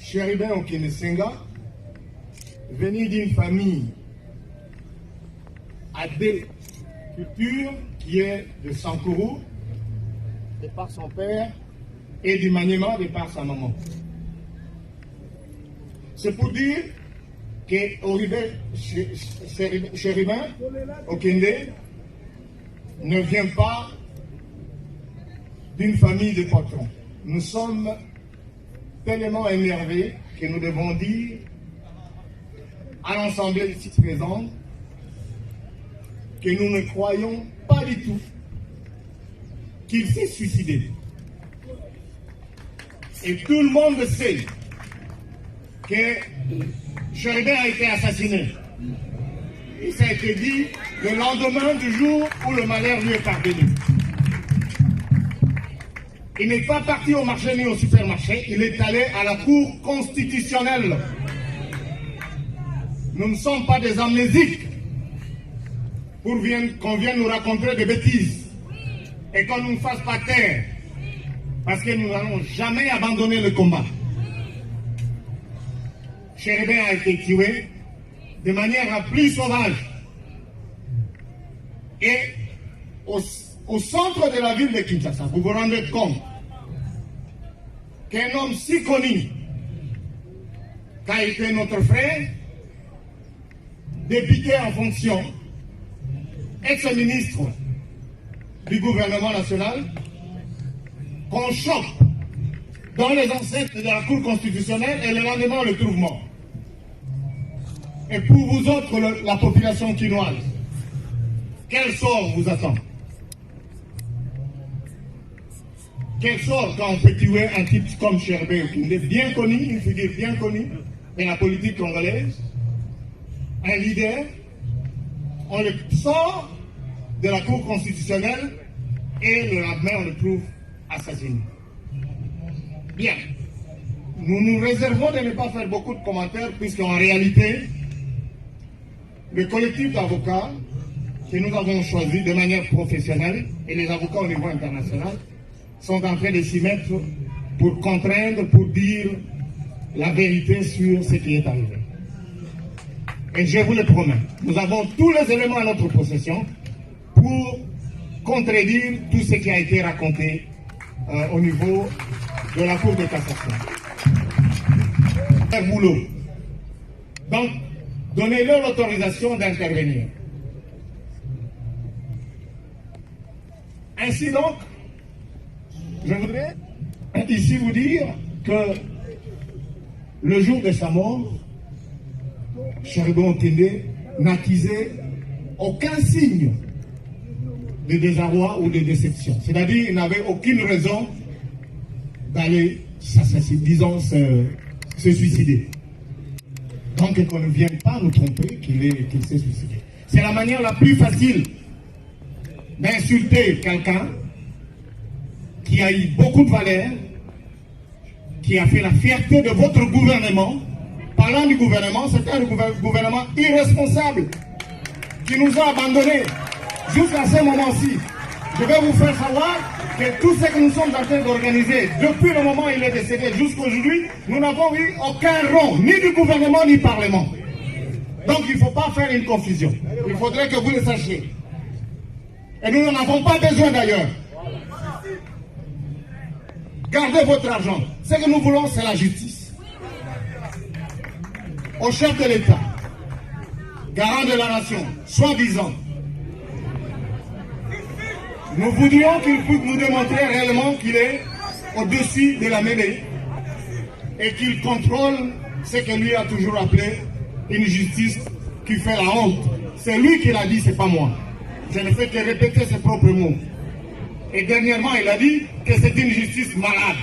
Chéribin Okenesenga, venu d'une famille à des cultures qui est de Sankourou, de par son père, et du Maniema, de par sa maman. C'est pour dire que Chéribin Okende ne vient pas d'une famille de patrons. Nous sommes tellement énervés que nous devons dire à l'Assemblée ici présente que nous ne croyons pas du tout qu'il s'est suicidé. Et tout le monde sait que Chéribin a été assassiné. Et ça a été dit le lendemain du jour où le malheur lui est parvenu. Il n'est pas parti au marché ni au supermarché, il est allé à la Cour constitutionnelle. Nous ne sommes pas des amnésiques pour qu'on vienne nous raconter des bêtises et qu'on ne nous fasse pas taire, parce que nous n'allons jamais abandonner le combat. Chéribin a été tué de manière la plus sauvage. Et au centre de la ville de Kinshasa, vous vous rendez compte qu'un homme si connu qu'a été notre frère, député en fonction, ex-ministre du gouvernement national, qu'on choque dans les enceintes de la Cour constitutionnelle et le lendemain on le trouve mort. Et pour vous autres, la population quinoise, quel sort vous attend? Quel sort quand on peut tuer un type comme Chéribin Okende, bien connu, une figure bien connue de la politique congolaise, un leader, on le sort de la Cour constitutionnelle et le lendemain on le trouve assassiné. Bien, nous nous réservons de ne pas faire beaucoup de commentaires puisqu'en réalité, le collectif d'avocats que nous avons choisi de manière professionnelle et les avocats au niveau international sont en train de s'y mettre pour contraindre, pour dire la vérité sur ce qui est arrivé. Et je vous le promets, nous avons tous les éléments à notre possession pour contredire tout ce qui a été raconté au niveau de la Cour de cassation. Un boulot. Donc, donnez-leur l'autorisation d'intervenir. Ainsi donc, je voudrais ici vous dire que le jour de sa mort, Chéribin Okende n'accusait aucun signe de désarroi ou de déception. C'est-à-dire qu'il n'avait aucune raison d'aller s'assassiner, disons, se suicider. Donc qu'on ne vienne pas nous tromper qu'il s'est suicidé. C'est la manière la plus facile d'insulter quelqu'un qui a eu beaucoup de valeur, qui a fait la fierté de votre gouvernement. Parlant du gouvernement, c'est un gouvernement irresponsable qui nous a abandonnés jusqu'à ce moment-ci. Je vais vous faire savoir que tout ce que nous sommes en train d'organiser, depuis le moment où il est décédé jusqu'à aujourd'hui, nous n'avons eu aucun rond, ni du gouvernement, ni du Parlement. Donc il ne faut pas faire une confusion. Il faudrait que vous le sachiez. Et nous n'en avons pas besoin d'ailleurs. Gardez votre argent. Ce que nous voulons, c'est la justice. Au chef de l'État, garant de la nation, soi-disant, nous voudrions qu'il puisse nous démontrer réellement qu'il est au-dessus de la mêlée et qu'il contrôle ce que lui a toujours appelé une justice qui fait la honte. C'est lui qui l'a dit, c'est pas moi. Je ne fais que répéter ses propres mots. Et dernièrement, il a dit que c'est une justice malade.